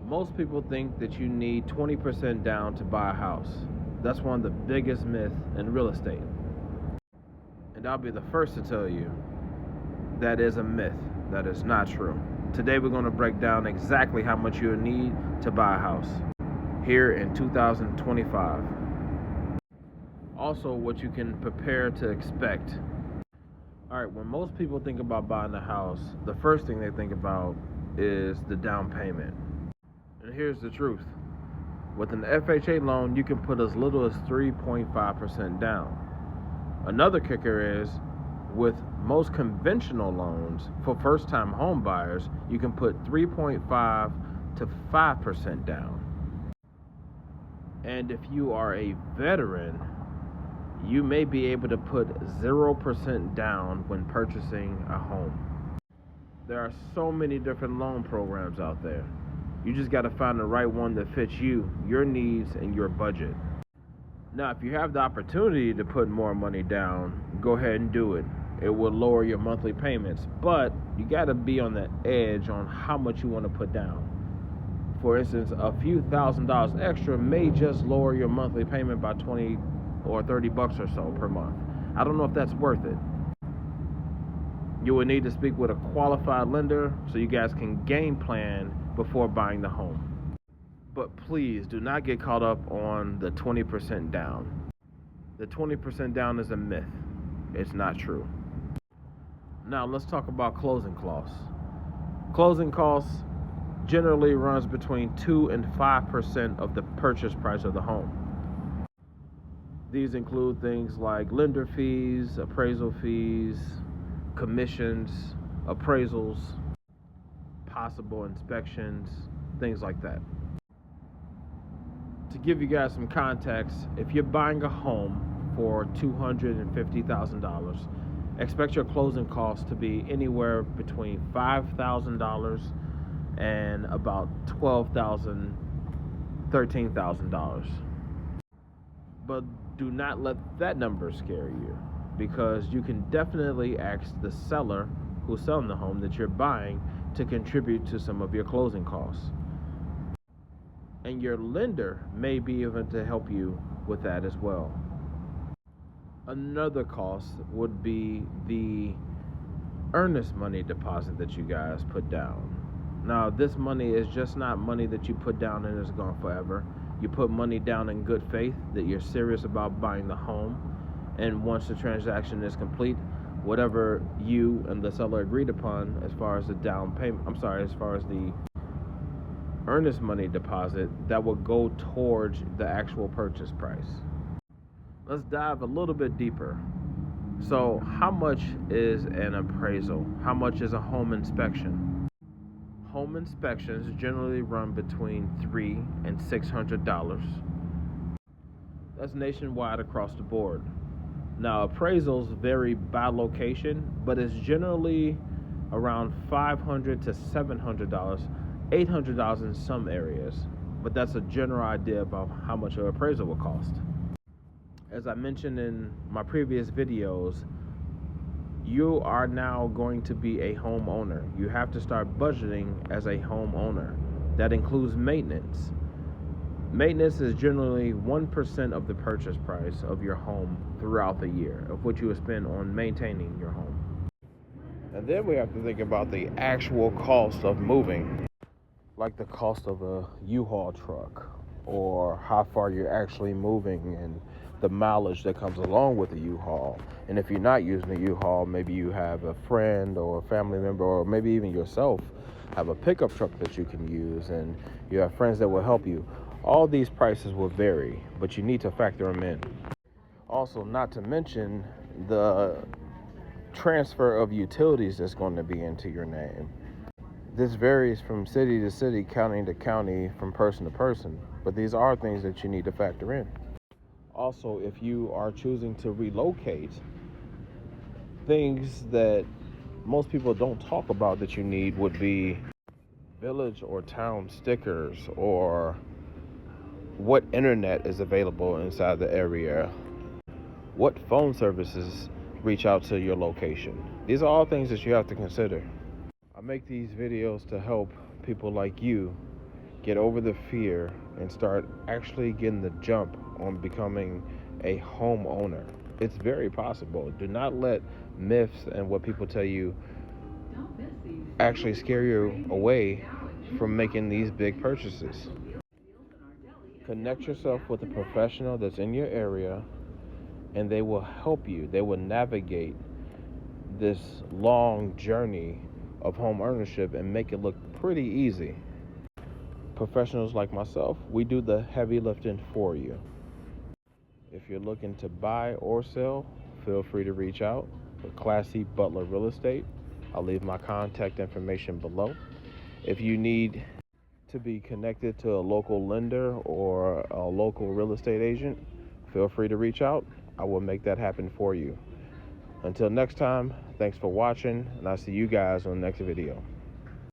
Most people think that you need 20% down to buy a house. That's one of the biggest myths in real estate. And I'll be the first to tell you that is a myth. That is not true. Today we're going to break down exactly how much you'll need to buy a house here in 2025. Also, what you can prepare to expect. All right, when most people think about buying a house, the first thing they think about is the down payment. And here's the truth. With an FHA loan, you can put as little as 3.5% down. Another kicker is, with most conventional loans for first-time home buyers, you can put 3.5 to 5% down. And if you are a veteran, you may be able to put 0% down when purchasing a home. There are so many different loan programs out there. You just got to find the right one that fits you, your needs, and your budget. Now, if you have the opportunity to put more money down, go ahead and do it. It will lower your monthly payments, but you got to be on the edge on how much you want to put down. For instance, a few $1,000s extra may just lower your monthly payment by 20 or 30 bucks or so per month. I don't know if that's worth it. You will need to speak with a qualified lender so you guys can game plan before buying the home. But please do not get caught up on the 20% down. The 20% down is a myth. It's not true. Now let's talk about closing costs. Closing costs generally runs between 2 and 5% of the purchase price of the home. These include things like lender fees, appraisal fees, commissions, appraisals, possible inspections, things like that. To give you guys some context, if you're buying a home for $250,000, expect your closing costs to be anywhere between $5,000 and about $12,000, $13,000. But do not let that number scare you, because you can definitely ask the seller who's selling the home that you're buying to contribute to some of your closing costs. And your lender may be able to help you with that as well. Another cost would be the earnest money deposit that you guys put down. Now, this money is just not money that you put down and it's gone forever. You put money down in good faith that you're serious about buying the home, and once the transaction is complete, whatever you and the seller agreed upon as far as the as far as the earnest money deposit, that will go towards the actual purchase price. Let's dive a little bit deeper. So, how much is an appraisal? How much is a home inspection? Home inspections generally run between $300 and $600. That's nationwide across the board. Now, appraisals vary by location, but it's generally around $500 to $700, $800 in some areas. But that's a general idea about how much an appraisal will cost. As I mentioned in my previous videos, you are now going to be a homeowner. You have to start budgeting as a homeowner. That includes maintenance. Maintenance is generally 1% of the purchase price of your home throughout the year, of what you will spend on maintaining your home. And then we have to think about the actual cost of moving, like the cost of a U-Haul truck, or how far you're actually moving and the mileage that comes along with a U-Haul. And if you're not using a U-Haul, maybe you have a friend or a family member, or maybe even yourself have a pickup truck that you can use, and you have friends that will help you. All these prices will vary, but you need to factor them in. Also, not to mention the transfer of utilities that's going to be into your name. This varies from city to city, county to county, from person to person, but these are things that you need to factor in. Also, if you are choosing to relocate, things that most people don't talk about that you need would be village or town stickers, or what internet is available inside the area, what phone services reach out to your location. These are all things that you have to consider. I make these videos to help people like you get over the fear and start actually getting the jump on becoming a homeowner. It's very possible. Do not let myths and what people tell you actually scare you away from making these big purchases. Connect yourself with a professional that's in your area, and they will help you. They will navigate this long journey of home ownership and make it look pretty easy. Professionals like myself, we do the heavy lifting for you. If you're looking to buy or sell, feel free to reach out with Classy Butler Real Estate. I'll leave my contact information below. If you need to be connected to a local lender or a local real estate agent, feel free to reach out. I will make that happen for you. Until next time, thanks for watching, and I'll see you guys on the next video.